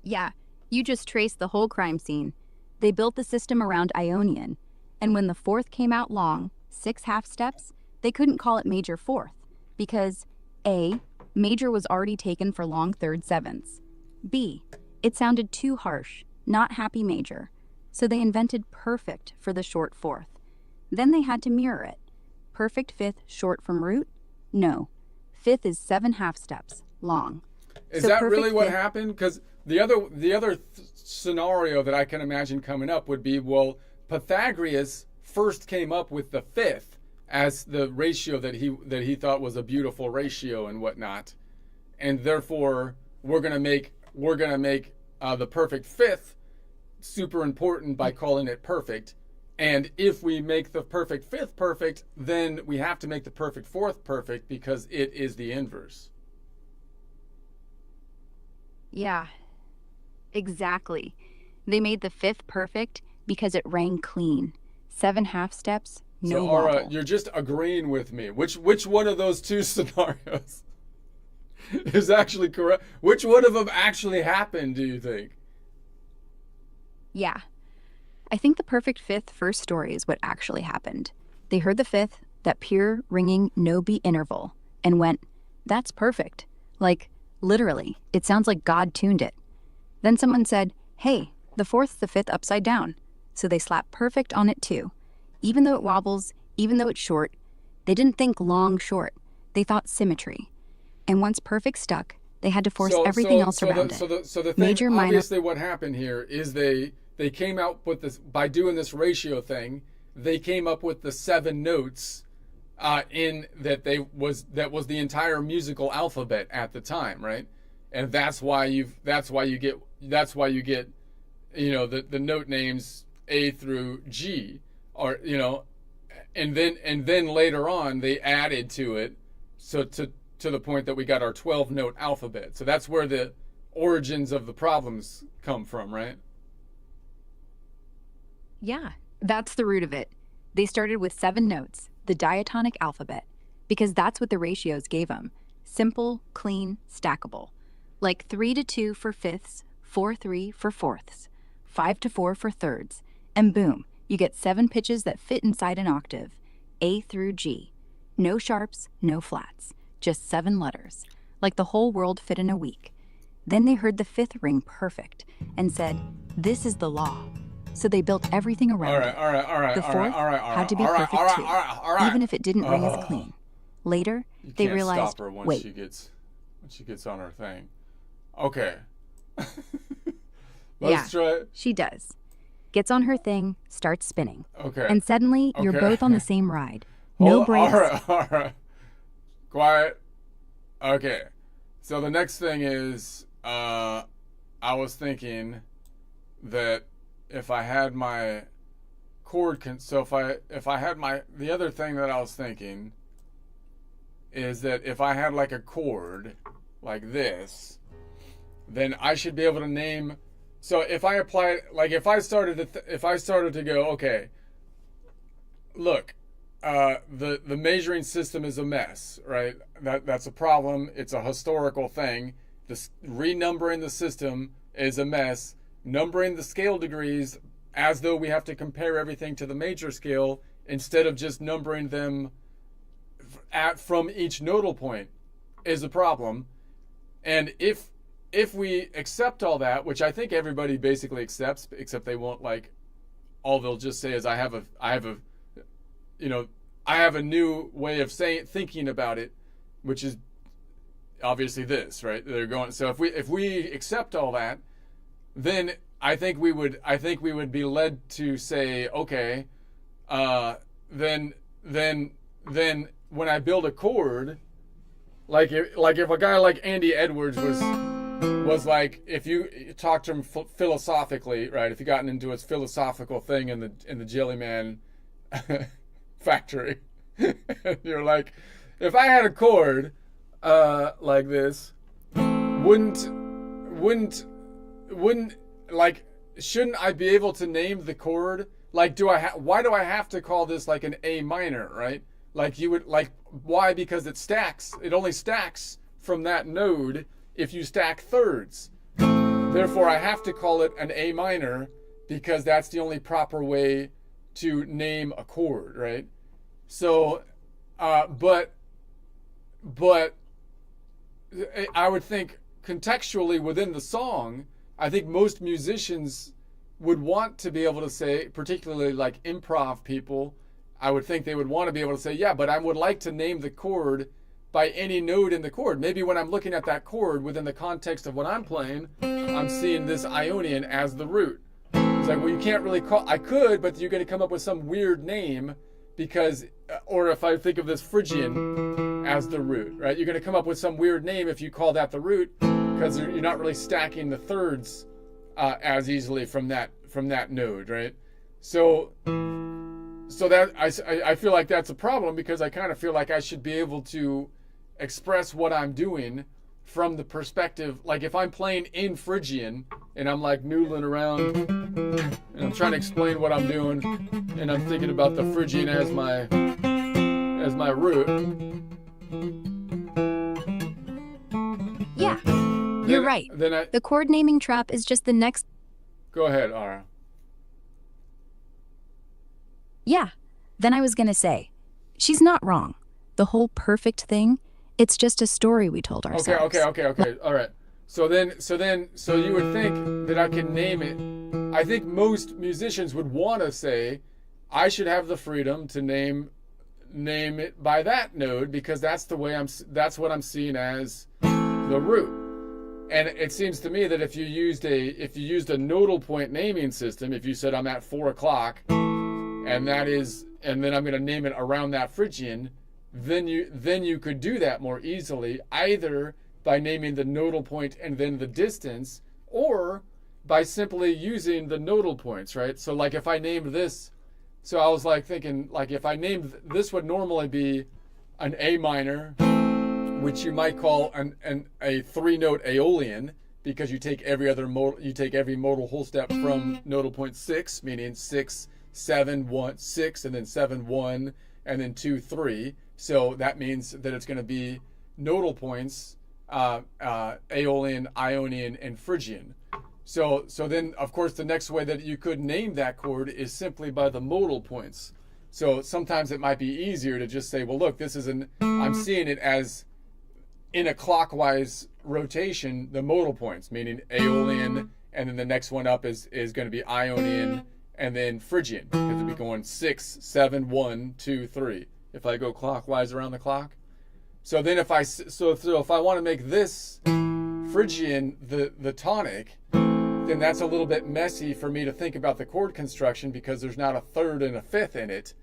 Yeah, you just traced the whole crime scene. They built the system around Ionian, and when the fourth came out long, 6 half steps, they couldn't call it major fourth because A, major was already taken for long third sevenths. B, it sounded too harsh, not happy major, so they invented perfect for the short fourth. Then they had to mirror it. Perfect fifth short from root? No. Fifth is 7 half steps long. Is So that perfect really what fifth- happened? Because the other scenario that I can imagine coming up would be, well, Pythagoras first came up with the fifth as the ratio that he thought was a beautiful ratio and whatnot, and therefore we're gonna make the perfect fifth super important by calling it perfect. And if we make the perfect fifth perfect, then we have to make the perfect fourth perfect because it is the inverse. Yeah, exactly. They made the fifth perfect because it rang clean. 7 half steps, no So, Aura, wobble. you're just agreeing with me. Which one of those two scenarios is actually correct? Which one of them actually happened, do you think? Yeah. I think the perfect fifth first story is what actually happened. They heard the fifth, that pure, ringing, no beat interval, and went, that's perfect. Like, literally, it sounds like God tuned it. Then someone said, hey, the fourth's the fifth upside down. So they slapped perfect on it too. Even though it wobbles, even though it's short, they didn't think long short. They thought symmetry. And once perfect stuck, they had to force everything else around it. So the thing, Major, minor. obviously what happened here is they came out with this, by doing this ratio thing, they came up with the 7 notes in that was the entire musical alphabet at the time, right? And that's why you get the note names A through G, or and then later on they added to it, so to the point that we got our 12 note alphabet. So that's where the origins of the problems come from, right? Yeah, that's the root of it. They started with 7 notes, the diatonic alphabet, because that's what the ratios gave them. Simple, clean, stackable. Like 3 to 2 for fifths, 4-3 for fourths, 5-4 for thirds, and boom, you get 7 pitches that fit inside an octave, A through G. No sharps, no flats, just 7 letters, like the whole world fit in a week. Then they heard the fifth ring perfect and said, this is the law. So they built everything around it. All right. The fourth had to be perfect too, even if it didn't ring as clean. Later, You they can't realized, stop her once wait, she gets on her thing. Okay. Yeah. Let's try. she does. Gets on her thing, starts spinning. Okay. And suddenly, you're Okay. both on the same ride. No brakes. All right. Quiet. Okay. So the next thing is, I was thinking that if I had my chord, if I had the other thing that I was thinking is that if I had like a chord like this, then I should be able to name. So if I apply, like if I started to go, okay, look, the measuring system is a mess, right? That's a problem. It's a historical thing. Renumbering the system is a mess. Numbering the scale degrees as though we have to compare everything to the major scale instead of just numbering them from each nodal point is a problem. And if we accept all that, which I think everybody basically accepts, except they won't, like, all they'll just say is I have a new way of thinking about it, which is obviously this, right? They're going, so if we accept all that, then I think we would be led to say, okay, then when I build a chord, like if a guy like Andy Edwards was like if you talked to him philosophically, right? If you gotten into his philosophical thing in the Jellyman factory, and you're like, if I had a chord like this, wouldn't wouldn't like shouldn't I be able to name the chord? Like, why do I have to call this like an A minor, right? Like you would like why? Because it stacks. It only stacks from that node if you stack thirds. Therefore, I have to call it an A minor because that's the only proper way to name a chord, right? So, but I would think contextually within the song, I think most musicians would want to be able to say, particularly like improv people, I would think they would want to be able to say, yeah, but I would like to name the chord by any node in the chord. Maybe when I'm looking at that chord within the context of what I'm playing, I'm seeing this Ionian as the root. It's like, well, you can't really call, I could, but you're going to come up with some weird name because, or if I think of this Phrygian as the root, right? You're going to come up with some weird name if you call that the root because you're not really stacking the thirds as easily from that node, right? So that I feel like that's a problem because I kind of feel like I should be able to express what I'm doing from the perspective, like if I'm playing in Phrygian and I'm like noodling around and I'm trying to explain what I'm doing and I'm thinking about the Phrygian as my root. Yeah, you're right. The chord naming trap is just the next. Go ahead, Ara. Yeah, then I was gonna say, she's not wrong. The whole perfect thing, it's just a story we told ourselves. Okay. All right. So you would think that I can name it. I think most musicians would want to say, I should have the freedom to name it by that node because that's the way that's what I'm seeing as the root. And it seems to me that if you used a nodal point naming system, if you said I'm at 4 o'clock, and then I'm going to name it around that Phrygian, then you could do that more easily, either by naming the nodal point and then the distance, or by simply using the nodal points, right? So like if I named this, so I was like thinking, like if I named this would normally be an A minor, which you might call a 3-note Aeolian, because you take every modal whole step from nodal point 6, meaning 6, 7, 1, 6, and then 7, 1, and then 2, 3. So that means that it's going to be nodal points, Aeolian, Ionian, and Phrygian. So then, of course, the next way that you could name that chord is simply by the modal points. So sometimes it might be easier to just say, well, look, I'm seeing it as in a clockwise rotation, the modal points, meaning Aeolian, and then the next one up is going to be Ionian, and then Phrygian, because it'll be going 6, 7, 1, 2, 3. If I go clockwise around the clock. So then if I want to make this Phrygian the tonic, then that's a little bit messy for me to think about the chord construction because there's not a third and a fifth in it.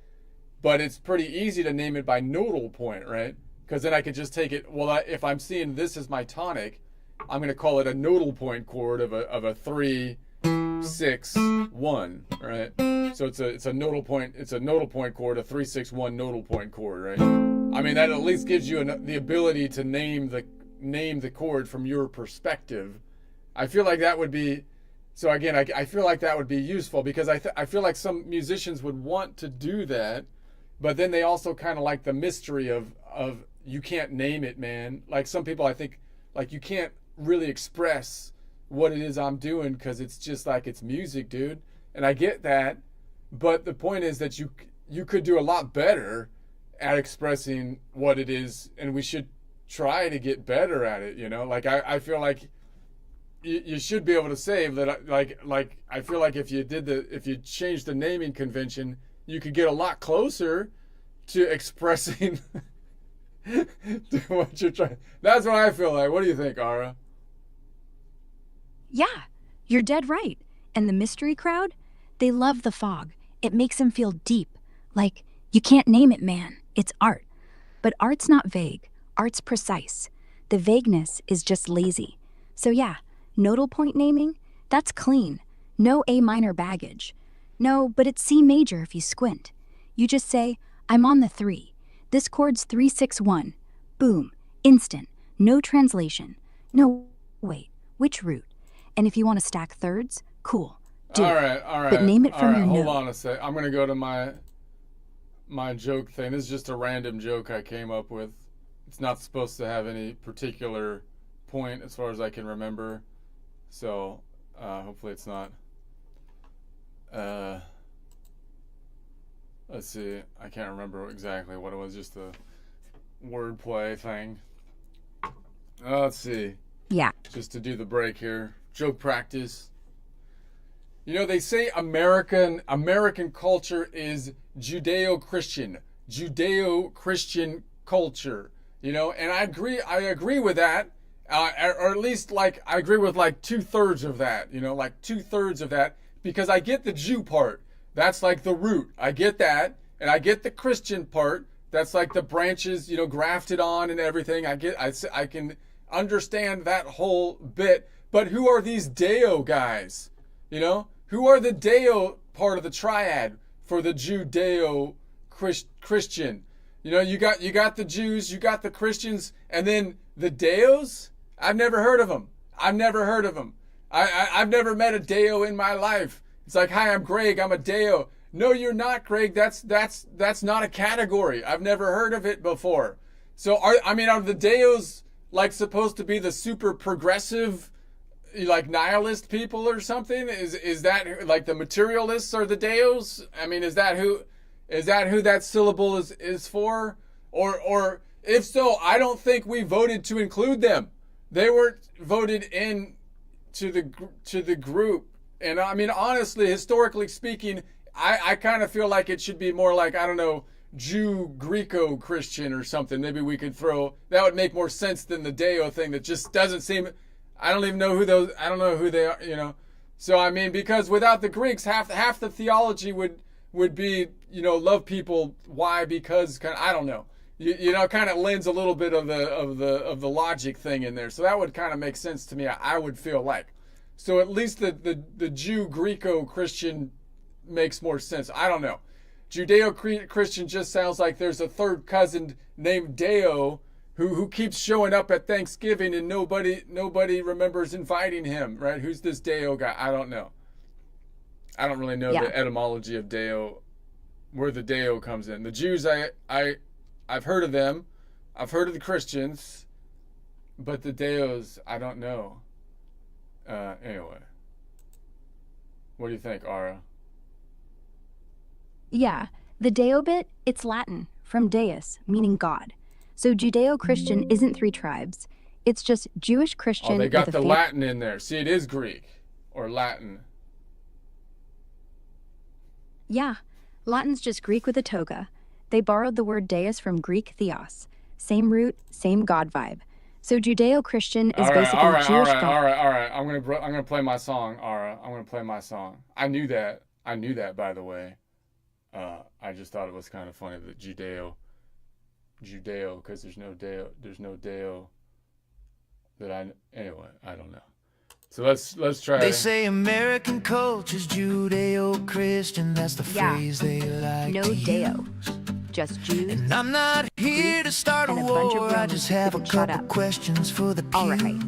But it's pretty easy to name it by nodal point, right? Because then I could just take it, well, if I'm seeing this as my tonic, I'm going to call it a nodal point chord of a 3, 6, 1, right? So it's a nodal point chord, a 3, 6, 1 nodal point chord, right? I mean, that at least gives you the ability to name the chord from your perspective. I feel like that would be, so again, I feel like that would be useful because I feel like some musicians would want to do that, but then they also kind of like the mystery of you can't name it, man. Like some people, I think, like you can't really express what it is I'm doing because it's just like it's music, dude. And I get that, but the point is that you could do a lot better at expressing what it is, and we should try to get better at it, you know? Like I feel like you should be able to say that, like I feel like if you changed the naming convention, you could get a lot closer to expressing to what you're trying. That's what I feel like. What do you think, Ara? Yeah, you're dead right. And the mystery crowd, they love the fog. It makes them feel deep. Like, you can't name it, man. It's art. But art's not vague. Art's precise. The vagueness is just lazy. So yeah, nodal point naming, that's clean. No A minor baggage. No, but it's C major if you squint. You just say, I'm on the 3. This chord's 3-6-1. Boom. Instant. No translation. No, wait, which root? And if you want to stack thirds, cool. Do All it. right. But name it from your Hold note. on a sec. I'm gonna go to my joke thing. This is just a random joke I came up with. It's not supposed to have any particular point as far as I can remember. So hopefully it's not. Let's see. I can't remember exactly what it was. Just a wordplay thing. Let's see. Yeah. Just to do the break here. Joke practice. You know, they say American culture is Judeo-Christian culture. You know, and I agree with that. Or at least like I agree with like 2/3 of that. You know, like 2/3 of that, because I get the Jew part. That's like the root. I get that, and I get the Christian part. That's like the branches, you know, grafted on and everything. I can understand that whole bit. But who are these Deo guys? You know, who are the Deo part of the triad for the Judeo Christian? You know, you got the Jews, you got the Christians, and then the Deos. I've never heard of them. I've never met a Deo in my life. It's like, hi, I'm Greg. I'm a Deo. No, you're not, Greg. That's not a category. I've never heard of it before. So are the Deos like supposed to be the super progressive, like nihilist people or something? Is that like the materialists are the Deos? I mean, is that who that syllable is for? Or if so, I don't think we voted to include them. They were voted in to the group. And I mean, honestly, historically speaking, I kind of feel like it should be more like, I don't know, Jew Greco-Christian or something. Maybe we could that would make more sense than the Deo thing that just doesn't seem, I don't even know I don't know who they are, you know. So I mean, because without the Greeks, half the theology would be, you know, love people. Why? Because I don't know. You know, kind of lends a little bit of the logic thing in there. So that would kind of make sense to me. I would feel like. So at least the Jew Greco-Christian makes more sense. I don't know. Judeo-Christian just sounds like there's a third cousin named Deo who keeps showing up at Thanksgiving and nobody remembers inviting him, right? Who's this Deo guy? I don't know. I don't really know the etymology of Deo, where the Deo comes in. The Jews, I've heard of them. I've heard of the Christians, but the Deos, I don't know. Anyway, what do you think, Ara? Yeah, the Deo bit, it's Latin, from Deus, meaning God. So Judeo-Christian isn't 3 tribes. It's just Jewish Christian. Oh, they got the Latin in there. See, it is Greek or Latin. Yeah, Latin's just Greek with a toga. They borrowed the word Deus from Greek theos. Same root, same God vibe. So Judeo-Christian is basically Jewish God. All right. I'm gonna play my song, Ara. I'm gonna play my song. I knew that, by the way. I just thought it was kind of funny that Judeo, because there's no Deo anyway, I don't know. So let's try. They say American culture's Judeo-Christian. That's the phrase they like. No to Deo, use. just Jews. And I'm not here to start a and a bunch of war. I Romans just have a who can shut couple up. questions for the pews. All right,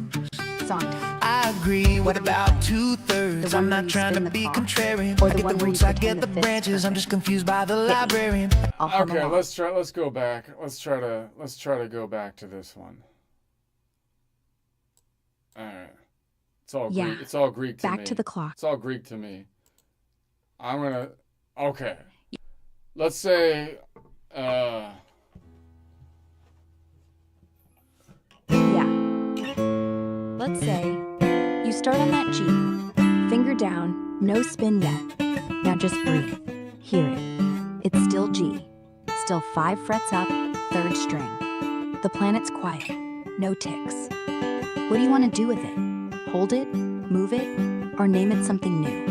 song time. I agree with What are we about playing? 2/3. The I'm one where not you trying to spin the be clock? contrarian. Or I the get one the where you roots, I pretend get the the fifth's branches. I'm perfect? just confused by the me. librarian. I'll hum Okay, along. let's go back. Let's try to go back to this one. All right. It's all Yeah. Greek. It's all Greek to me. Back to the clock. It's all Greek to me. Okay. Let's say Yeah. Let's say you start on that G, finger down, no spin yet. Now just breathe. Hear it. It's still G. Still 5 frets up, 3rd string. The planet's quiet. No ticks. What do you want to do with it? Hold it, move it, or name it something new?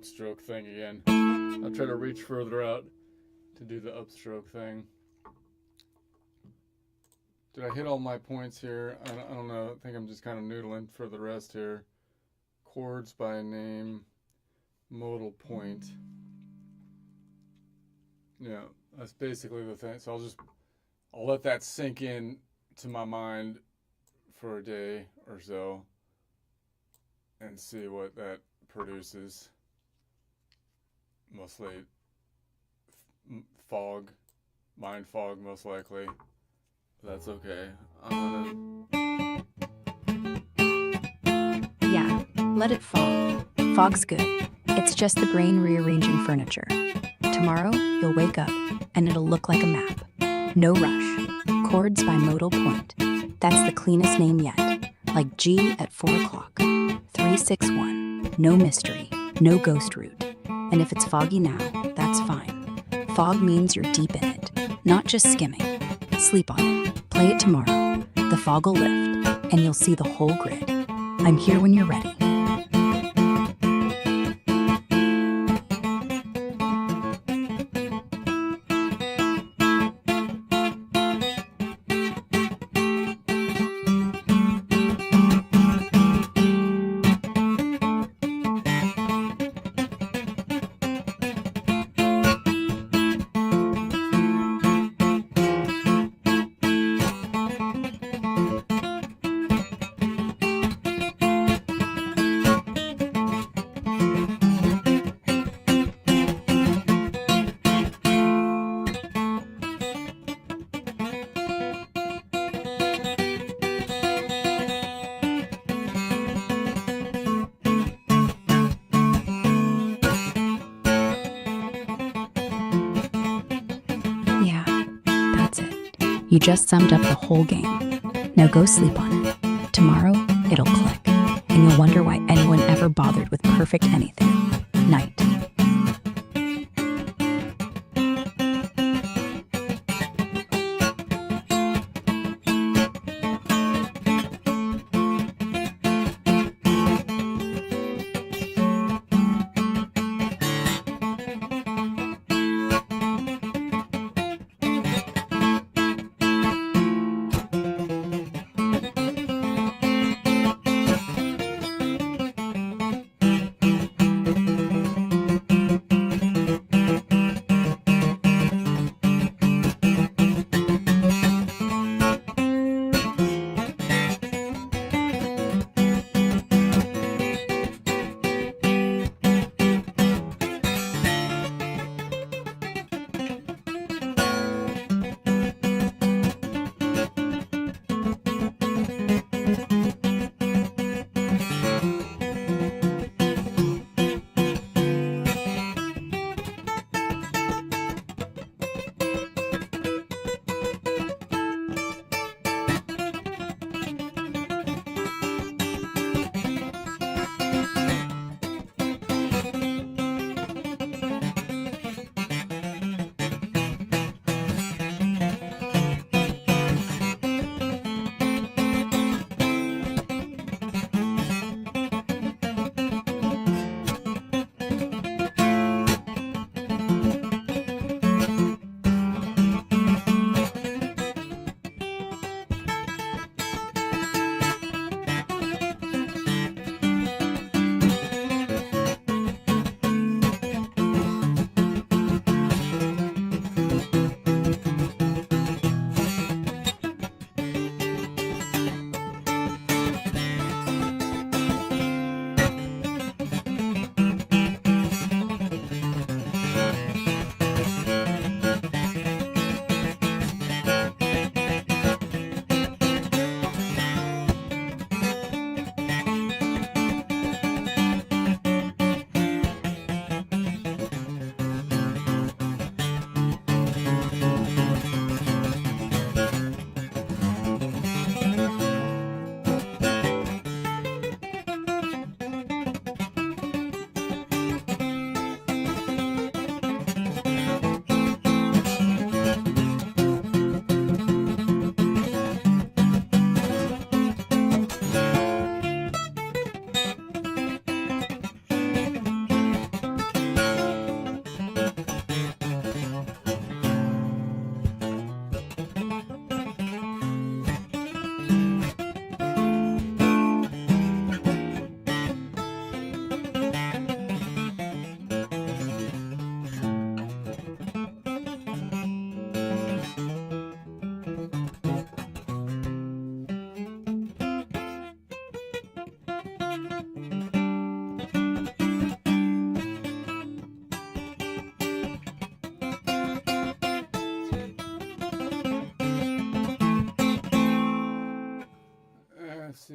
upstroke thing again. I'll try to reach further out to do the upstroke thing. Did I hit all my points here? I don't know. I think I'm just kind of noodling for the rest here. Chords by name, modal point. Yeah, that's basically the thing. So I'll let that sink in to my mind for a day or so and see what that produces. Mostly fog, mind fog most likely. That's okay. Yeah, let it fog. Fog's good. It's just the brain rearranging furniture. Tomorrow, you'll wake up, and it'll look like a map. No rush. Chords by modal point. That's the cleanest name yet. Like G at 4 o'clock. 361. No mystery. No ghost route. And if it's foggy now, that's fine. Fog means you're deep in it, not just skimming. Sleep on it. Play it tomorrow. The fog will lift, and you'll see the whole grid. I'm here when you're ready. You just summed up the whole game. Now go sleep on it. Tomorrow, it'll click, and you'll wonder why anyone ever bothered with perfect anything. Night.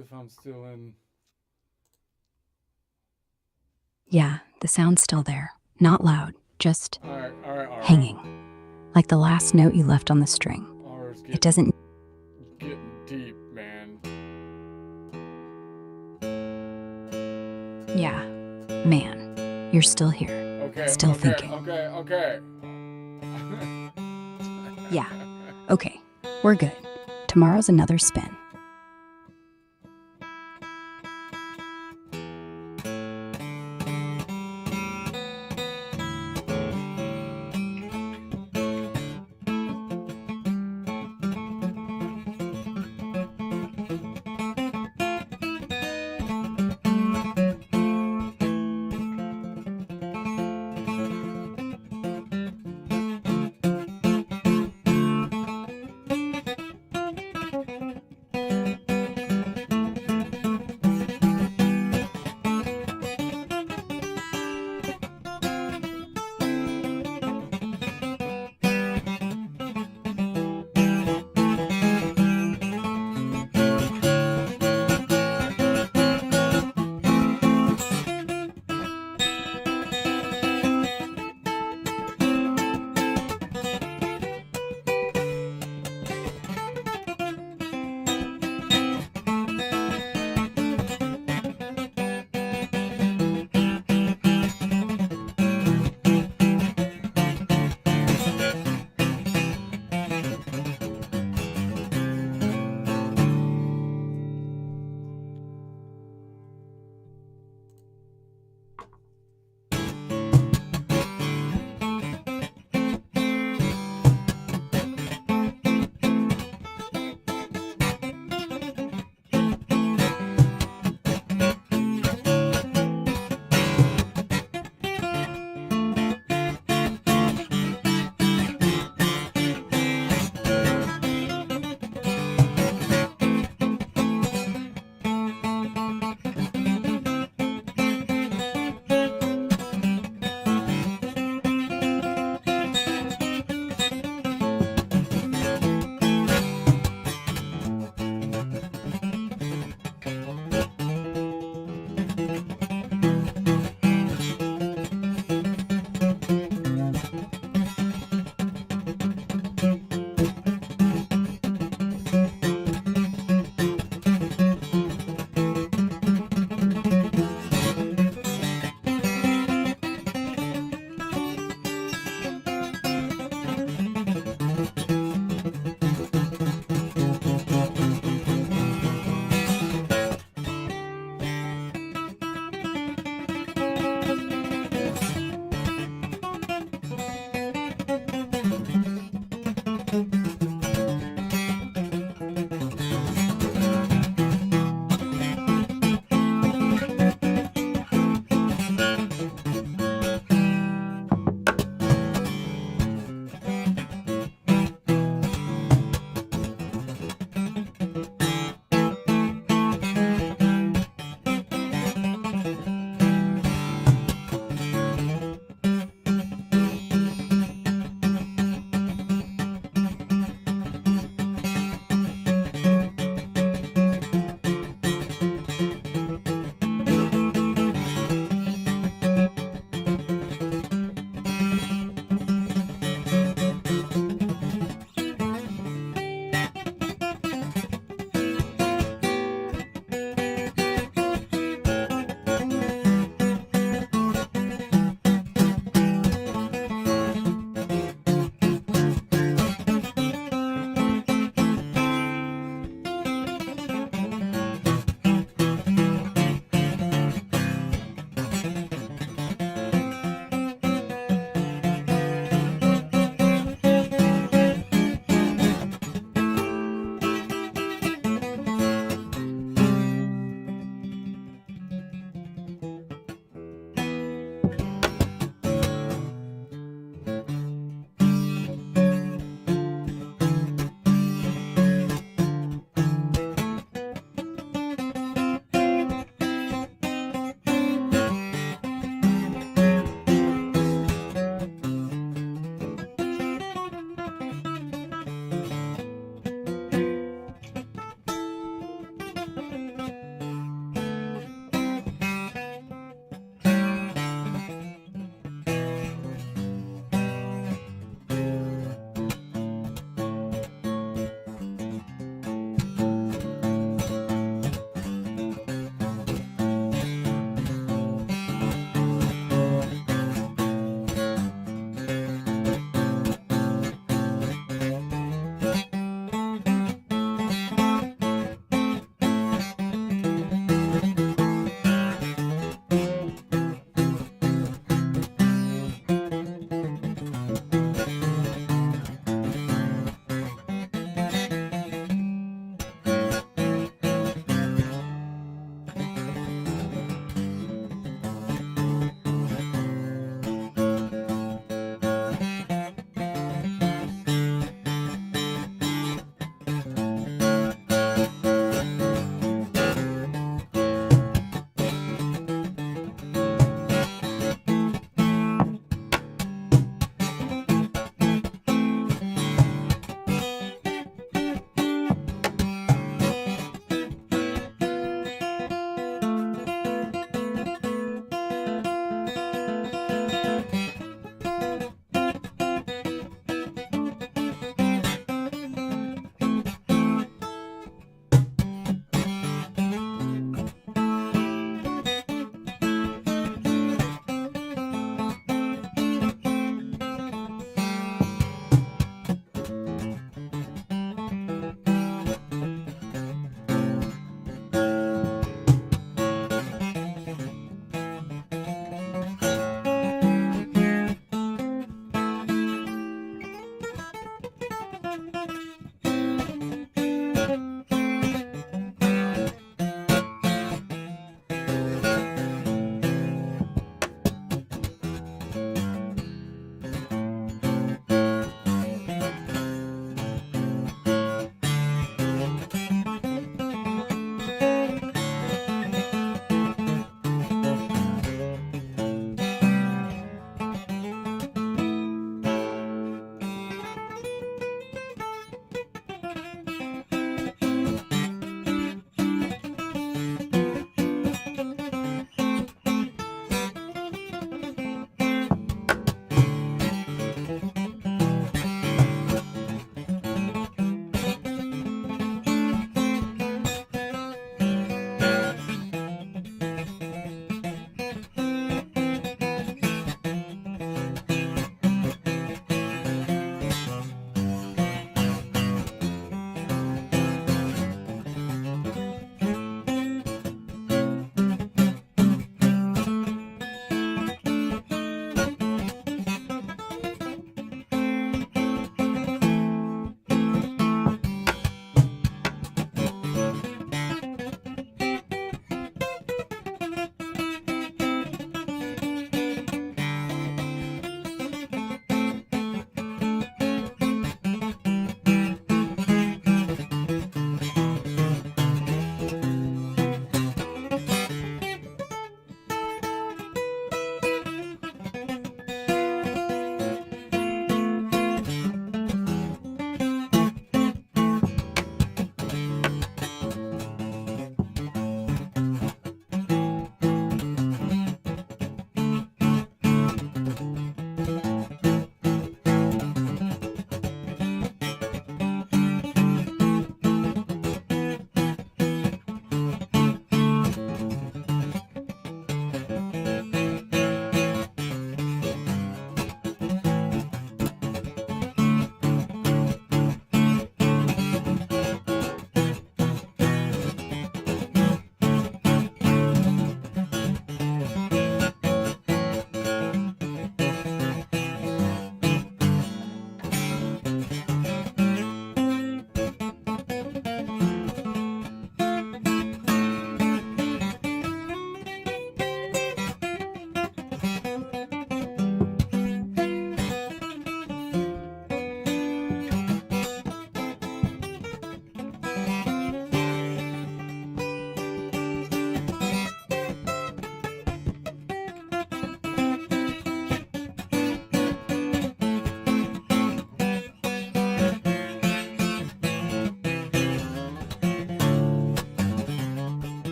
if I'm still in. Yeah, the sound's still there. Not loud, just All right. hanging. Like the last note you left on the string. R's It doesn't. getting deep, man. Yeah, man, you're still here. Okay. Still okay, thinking. Okay. Yeah, okay, we're good. Tomorrow's another spin.